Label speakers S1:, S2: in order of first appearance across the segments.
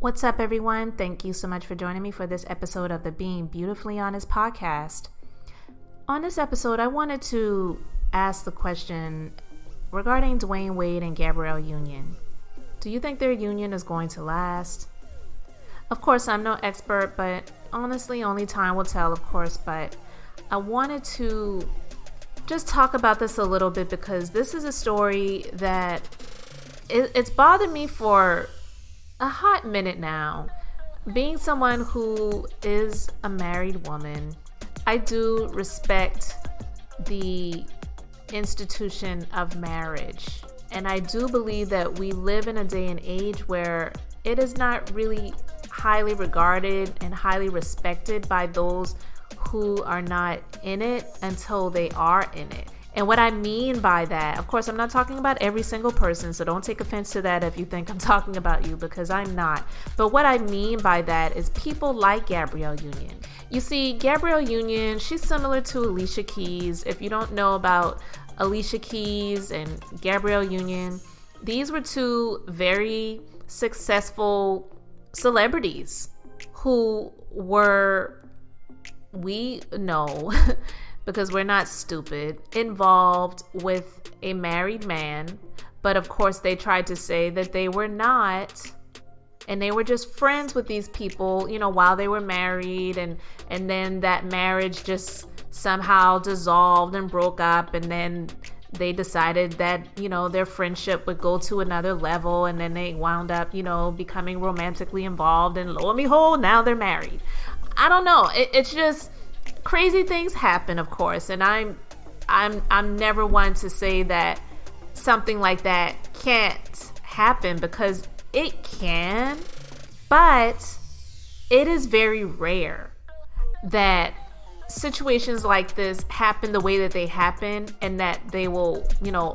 S1: What's up, everyone? Thank you so much for joining me for this episode of the Being Beautifully Honest podcast. On this episode, I wanted to ask the question regarding Dwayne Wade and Gabrielle Union. Do you think their union is going to last? Of course, I'm no expert, but honestly, only time will tell, of course. But I wanted to just talk about this a little bit because this is a story that it's bothered me for a hot minute now. Being someone who is a married woman, I do respect the institution of marriage. And I do believe that we live in a day and age where it is not really highly regarded and highly respected by those who are not in it until they are in it. And what I mean by that, of course, I'm not talking about every single person, so don't take offense to that if you think I'm talking about you, because I'm not. But what I mean by that is people like Gabrielle Union. You see, Gabrielle Union, she's similar to Alicia Keys. If you don't know about Alicia Keys and Gabrielle Union, these were two very successful celebrities who were, we know, because we're not stupid, involved with a married man. But of course, they tried to say that they were not, and they were just friends with these people, while they were married, and then that marriage just somehow dissolved and broke up, and then they decided that, their friendship would go to another level, and then they wound up, becoming romantically involved, and lo and behold, now they're married. I don't know. It's just crazy things happen, of course, and I'm never one to say that something like that can't happen, because it can, but it is very rare that situations like this happen the way that they happen and that they will,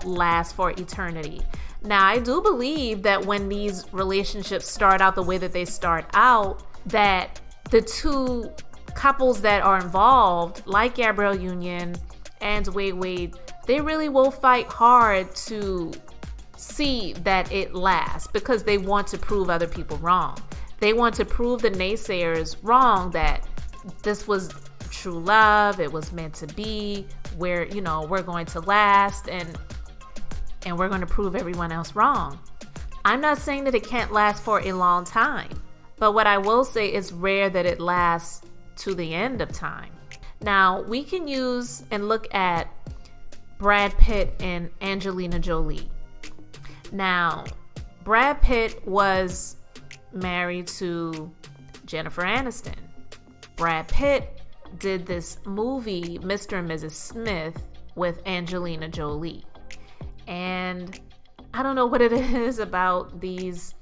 S1: last for eternity. Now, I do believe that when these relationships start out the way that they start out, that the two couples that are involved, like Gabrielle Union and Dwayne Wade, they really will fight hard to see that it lasts, because they want to prove other people wrong. They want to prove the naysayers wrong, that this was true love, it was meant to be, we're going to last, and we're going to prove everyone else wrong. I'm not saying that it can't last for a long time, but what I will say is rare that it lasts to the end of time. Now, we can use and look at Brad Pitt and Angelina Jolie. Now, Brad Pitt was married to Jennifer Aniston. Brad Pitt did this movie, Mr. and Mrs. Smith, with Angelina Jolie. And I don't know what it is about these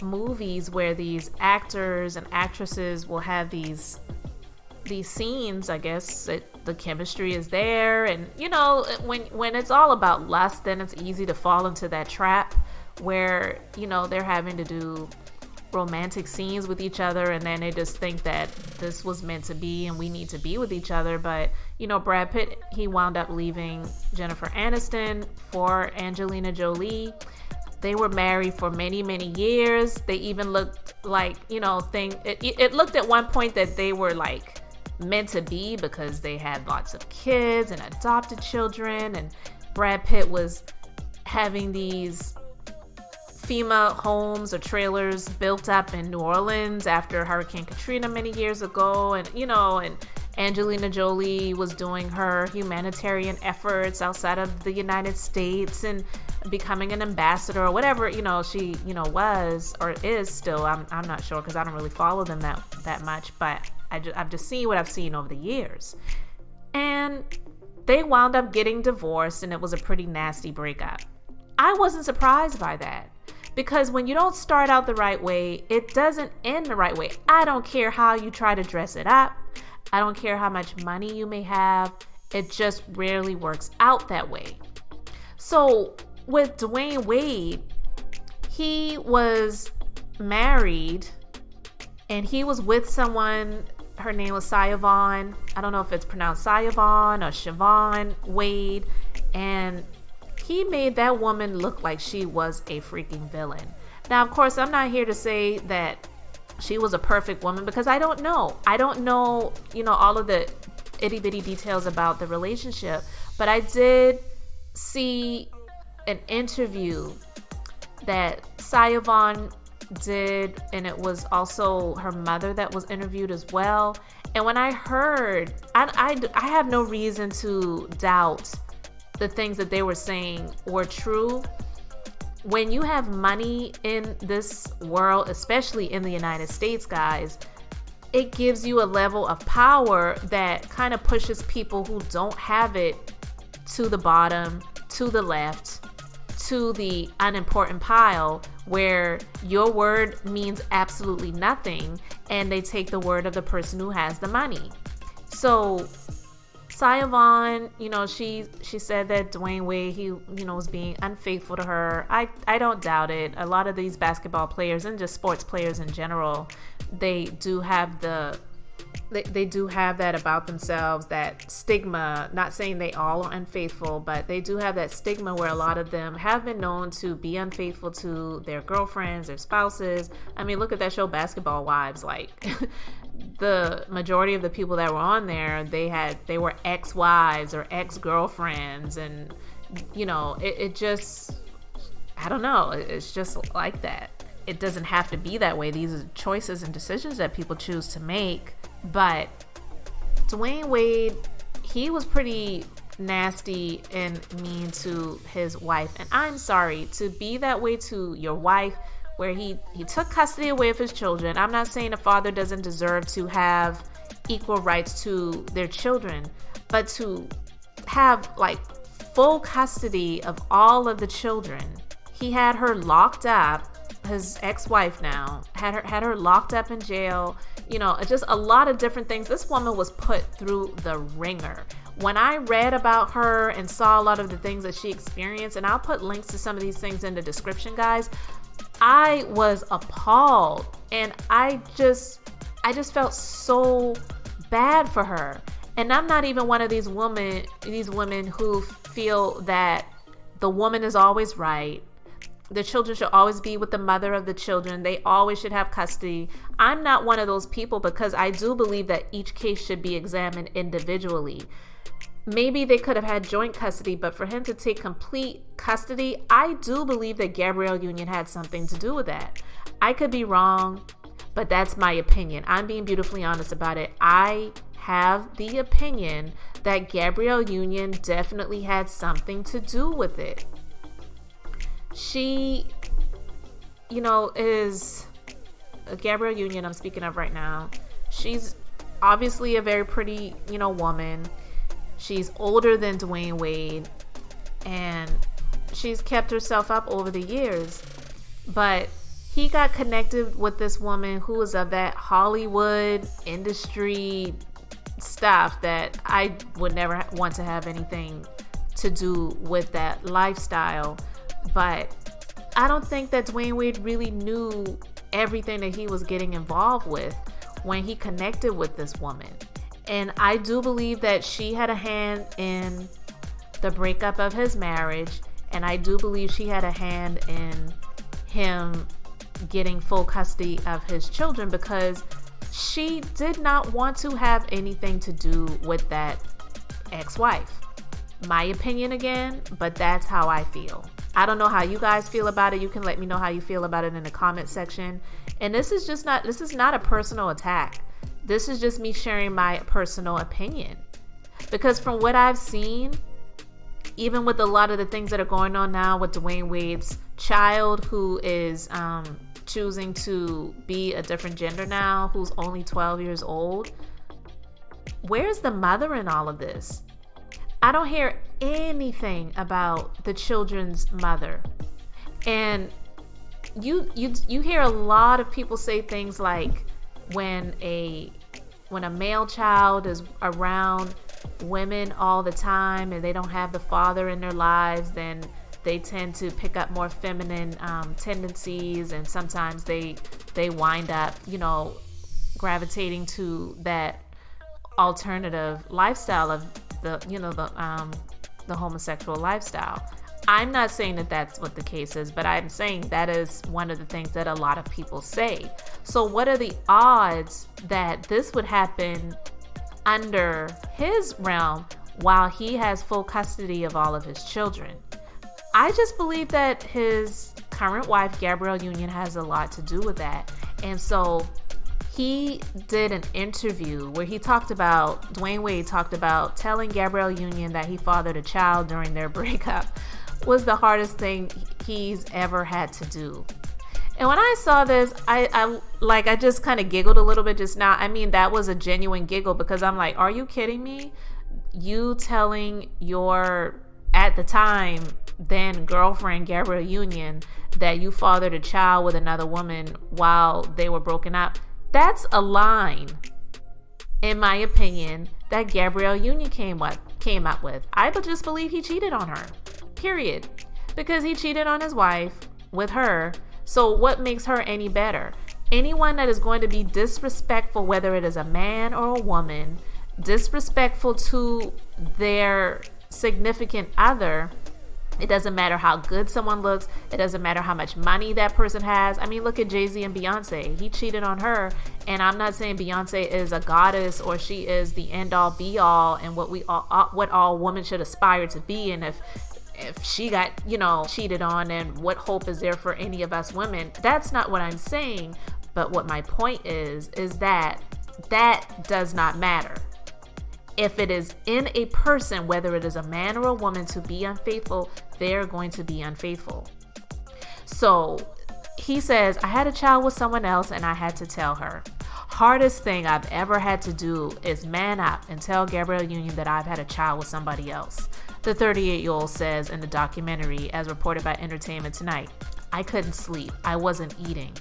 S1: movies where these actors and actresses will have these scenes. I guess the chemistry is there, and when it's all about lust, then it's easy to fall into that trap where they're having to do romantic scenes with each other, and then they just think that this was meant to be and we need to be with each other. But Brad Pitt, he wound up leaving Jennifer Aniston for Angelina Jolie. They were married for many, many years. They even looked like, it looked at one point that they were like meant to be, because they had lots of kids and adopted children. And Brad Pitt was having these FEMA homes or trailers built up in New Orleans after Hurricane Katrina many years ago. And, and Angelina Jolie was doing her humanitarian efforts outside of the United States and becoming an ambassador or whatever, she, was or is still. I'm not sure, because I don't really follow them that much, but I've just seen what I've seen over the years. And they wound up getting divorced, and it was a pretty nasty breakup. I wasn't surprised by that, because when you don't start out the right way, it doesn't end the right way. I don't care how you try to dress it up. I don't care how much money you may have. It just rarely works out that way. So with Dwayne Wade, he was married and he was with someone. Her name was Siobhan. I don't know if it's pronounced Siobhan or Siobhan Wade. And he made that woman look like she was a freaking villain. Now, of course, I'm not here to say that she was a perfect woman because I don't know. I don't know, all of the itty bitty details about the relationship, but I did see an interview that Sayavon did, and it was also her mother that was interviewed as well. And when I heard, I have no reason to doubt the things that they were saying were true. When you have money in this world, especially in the United States, guys, it gives you a level of power that kind of pushes people who don't have it to the bottom, to the left, to the unimportant pile, where your word means absolutely nothing, and they take the word of the person who has the money. So Sayavon, she said that Dwayne Wade, he, was being unfaithful to her. I don't doubt it. A lot of these basketball players and just sports players in general, they do have they do have that about themselves, that stigma. Not saying they all are unfaithful, but they do have that stigma where a lot of them have been known to be unfaithful to their girlfriends, their spouses. I mean, look at that show Basketball Wives. Like, the majority of the people that were on there, they were ex-wives or ex-girlfriends, and it just, I don't know, it's just like that. It doesn't have to be that way. These are choices and decisions that people choose to make. But Dwayne Wade, he was pretty nasty and mean to his wife, and I'm sorry to be that way to your wife, where he took custody away of his children. I'm not saying a father doesn't deserve to have equal rights to their children, but to have like full custody of all of the children. He had her locked up, his ex-wife now, had her locked up in jail, just a lot of different things. This woman was put through the ringer. When I read about her and saw a lot of the things that she experienced, and I'll put links to some of these things in the description, guys, I was appalled, and I just felt so bad for her. And I'm not even one of these women who feel that the woman is always right. The children should always be with the mother of the children. They always should have custody. I'm not one of those people, because I do believe that each case should be examined individually. Maybe they could have had joint custody, but for him to take complete custody, I do believe that Gabrielle Union had something to do with that. I could be wrong, but that's my opinion. I'm being beautifully honest about it. I have the opinion that Gabrielle Union definitely had something to do with it. She, is Gabrielle Union I'm speaking of right now. She's obviously a very pretty, woman. She's older than Dwayne Wade, and she's kept herself up over the years. But he got connected with this woman who was of that Hollywood industry stuff that I would never want to have anything to do with that lifestyle. But I don't think that Dwayne Wade really knew everything that he was getting involved with when he connected with this woman. And I do believe that she had a hand in the breakup of his marriage. And I do believe she had a hand in him getting full custody of his children, because she did not want to have anything to do with that ex-wife. My opinion again, but that's how I feel. I don't know how you guys feel about it. You can let me know how you feel about it in the comment section. And this is not a personal attack. This is just me sharing my personal opinion. Because from what I've seen, even with a lot of the things that are going on now with Dwayne Wade's child, who is choosing to be a different gender now, who's only 12 years old, where's the mother in all of this? I don't hear anything about the children's mother. And you hear a lot of people say things like, when a male child is around women all the time and they don't have the father in their lives, then they tend to pick up more feminine tendencies, and sometimes they wind up, gravitating to that alternative lifestyle of the homosexual lifestyle. I'm not saying that that's what the case is, but I'm saying that is one of the things that a lot of people say. So what are the odds that this would happen under his realm while he has full custody of all of his children? I just believe that his current wife, Gabrielle Union, has a lot to do with that. And so he did an interview where Dwayne Wade talked about telling Gabrielle Union that he fathered a child during their breakup was the hardest thing he's ever had to do. And when I saw this, I just kind of giggled a little bit just now. I mean, that was a genuine giggle because I'm like, are you kidding me? You telling your, at the time, then girlfriend, Gabrielle Union, that you fathered a child with another woman while they were broken up. That's a line, in my opinion, that Gabrielle Union came up with. I just believe he cheated on her, period. Because he cheated on his wife with her. So what makes her any better? Anyone that is going to be disrespectful, whether it is a man or a woman, disrespectful to their significant other, it doesn't matter how good someone looks. It doesn't matter how much money that person has. I mean, look at Jay-Z and Beyonce. He cheated on her. And I'm not saying Beyonce is a goddess or she is the end all be all and what all women should aspire to be. And if she got, cheated on, and what hope is there for any of us women? That's not what I'm saying. But what my point is that does not matter. If it is in a person, whether it is a man or a woman, to be unfaithful, they're going to be unfaithful. So he says, I had a child with someone else and I had to tell her. Hardest thing I've ever had to do is man up and tell Gabrielle Union that I've had a child with somebody else. The 38-year-old says in the documentary, as reported by Entertainment Tonight. I couldn't sleep. I wasn't eating.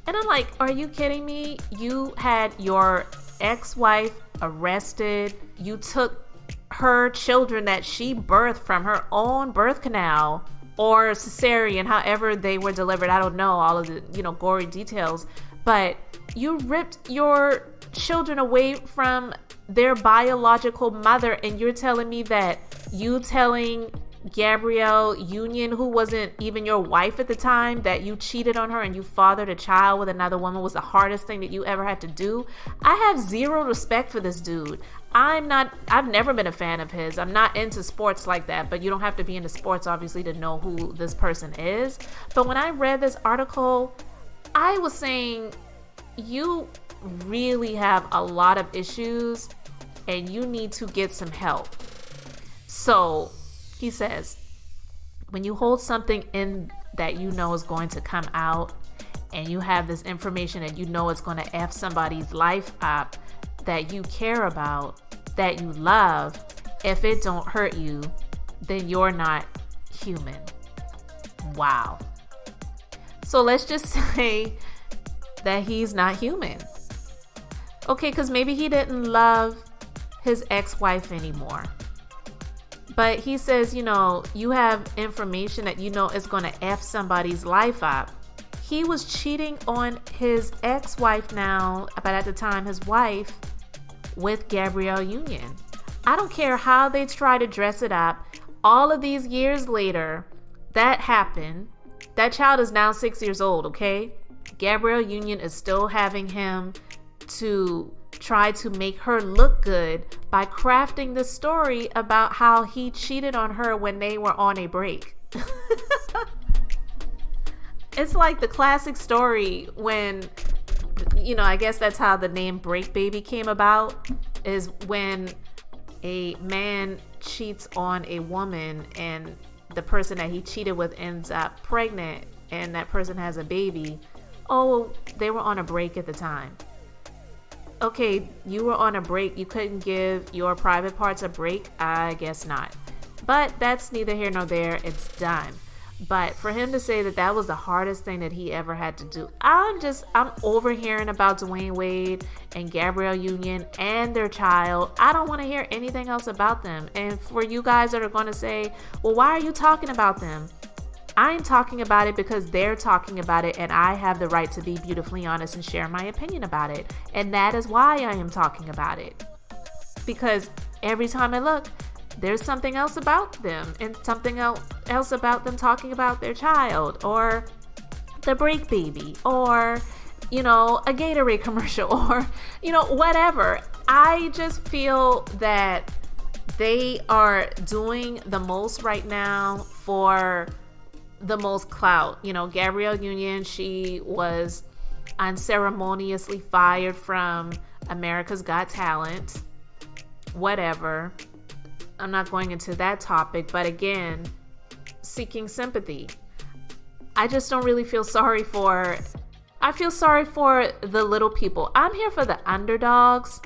S1: And I'm like, are you kidding me? You had your ex-wife arrested. You took her children that she birthed from her own birth canal or cesarean, however they were delivered. I don't know all of the, gory details, but you ripped your children away from their biological mother, and you're telling me that you telling Gabrielle Union, who wasn't even your wife at the time, that you cheated on her and you fathered a child with another woman was the hardest thing that you ever had to do? I have zero respect for this dude. I've never been a fan of his. I'm not into sports like that, but you don't have to be into sports, obviously, to know who this person is. But when I read this article, I was saying, you really have a lot of issues and you need to get some help. So he says, when you hold something in that you know is going to come out, and you have this information and you know it's going to F somebody's life up that you care about, that you love, if it don't hurt you, then you're not human. Wow. So let's just say that he's not human. Okay, because maybe he didn't love his ex-wife anymore. But he says, you have information that you know is going to F somebody's life up. He was cheating on his ex-wife now, but at the time his wife, with Gabrielle Union. I don't care how they try to dress it up. All of these years later, that happened. That child is now 6 years old, okay? Gabrielle Union is still having him to try to make her look good by crafting the story about how he cheated on her when they were on a break. It's like the classic story when, I guess that's how the name Break Baby came about, is when a man cheats on a woman and the person that he cheated with ends up pregnant and that person has a baby. Oh, they were on a break at the time. Okay, you were on a break. You couldn't give your private parts a break? I guess not. But that's neither here nor there. It's done. But for him to say that that was the hardest thing that he ever had to do, I'm overhearing about Dwayne Wade and Gabrielle Union and their child. I don't want to hear anything else about them. And for you guys that are going to say, well, why are you talking about them? I'm talking about it because they're talking about it, and I have the right to be beautifully honest and share my opinion about it. And that is why I am talking about it. Because every time I look, there's something else about them, and something else about them talking about their child, or the break baby, or a Gatorade commercial, or whatever. I just feel that they are doing the most right now for the most clout. Gabrielle Union, she was unceremoniously fired from America's Got Talent. Whatever. I'm not going into that topic, but again, seeking sympathy. I just don't really feel sorry for... I feel sorry for the little people. I'm here for the underdogs.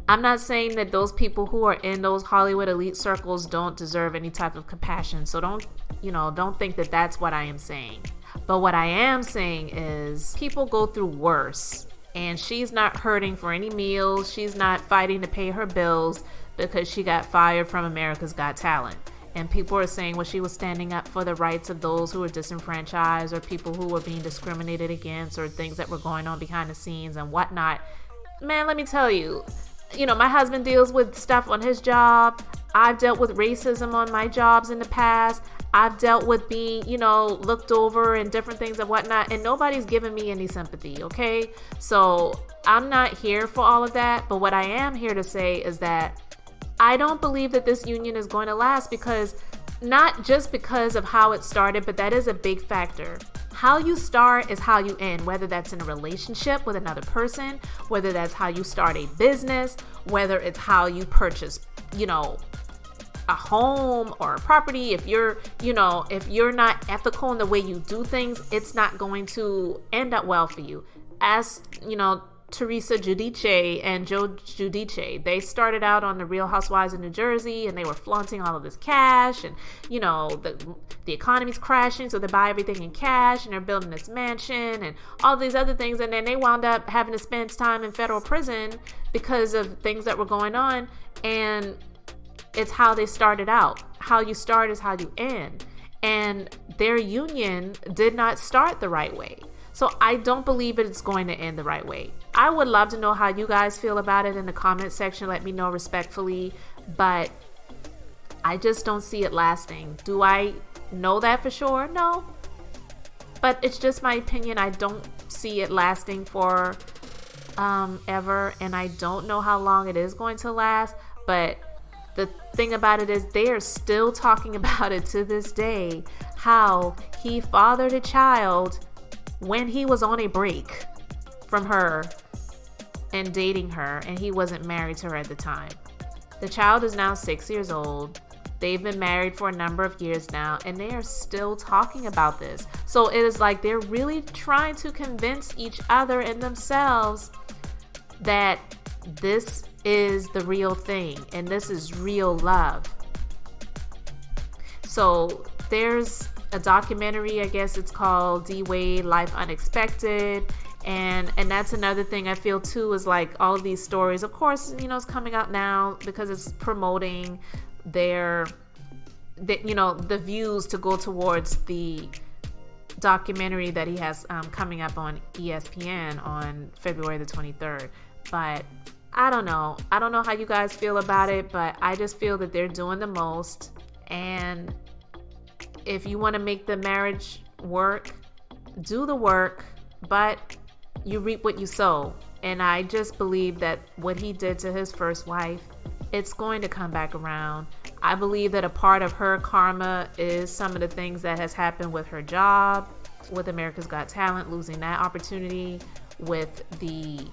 S1: I'm not saying that those people who are in those Hollywood elite circles don't deserve any type of compassion. So don't think that that's what I am saying. But what I am saying is people go through worse. And she's not hurting for any meals. She's not fighting to pay her bills because she got fired from America's Got Talent. And people are saying, well, she was standing up for the rights of those who were disenfranchised, or people who were being discriminated against, or things that were going on behind the scenes and whatnot. Man, let me tell you, my husband deals with stuff on his job. I've dealt with racism on my jobs in the past. I've dealt with being, looked over and different things and whatnot, and nobody's giving me any sympathy, okay? So I'm not here for all of that, but what I am here to say is that I don't believe that this union is going to last, because not just because of how it started, but that is a big factor. How you start is how you end, whether that's in a relationship with another person, whether that's how you start a business, whether it's how you purchase, a home or a property. If you're not ethical in the way you do things, it's not going to end up well for you. As, Teresa Giudice and Joe Giudice, they started out on the Real Housewives of New Jersey, and they were flaunting all of this cash, and the economy's crashing, so they buy everything in cash, and they're building this mansion and all these other things, and then they wound up having to spend time in federal prison because of things that were going on. And it's how they started out. How you start is how you end, and their union did not start the right way. So I don't believe it's going to end the right way. I would love to know how you guys feel about it in the comment section. Let me know respectfully, but I just don't see it lasting. Do I know that for sure? No, but it's just my opinion. I don't see it lasting for ever, and I don't know how long it is going to last. But the thing about it is they are still talking about it to this day, how he fathered a child when he was on a break from her and dating her, and he wasn't married to her at the time. The child is now 6 years old. They've been married for a number of years now, and they are still talking about this. So it is like they're really trying to convince each other and themselves that this is the real thing and this is real love. So there's a documentary, I guess it's called Dwayne Wade, Life Unexpected. And that's another thing I feel too, is like all of these stories, of course, it's coming out now because it's promoting the views to go towards the documentary that he has coming up on ESPN on February the 23rd. But I don't know how you guys feel about it, but I just feel that they're doing the most. And if you want to make the marriage work, do the work, but you reap what you sow. And I just believe that what he did to his first wife, it's going to come back around. I believe that a part of her karma is some of the things that has happened with her job, with America's Got Talent, losing that opportunity, with the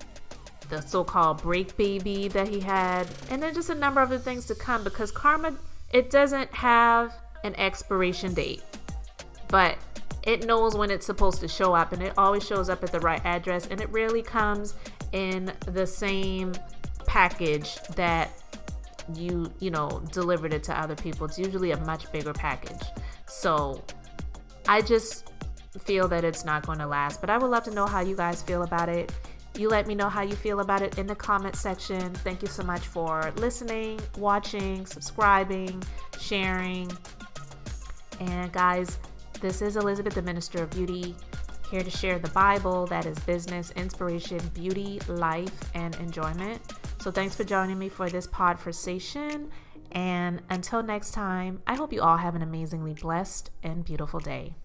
S1: so-called break baby that he had, and then just a number of other things to come, because karma, it doesn't have an expiration date, but it knows when it's supposed to show up, and it always shows up at the right address, and it rarely comes in the same package that you delivered it to other people. It's usually a much bigger package. So I just feel that it's not going to last, but I would love to know how you guys feel about it. You let me know how you feel about it in the comment section. Thank you so much for listening, watching, subscribing, sharing. And guys, this is Elizabeth, the Minister of Beauty, here to share the Bible, that is business, inspiration, beauty, life, and enjoyment. So thanks for joining me for this podversation, And until next time, I hope you all have an amazingly blessed and beautiful day.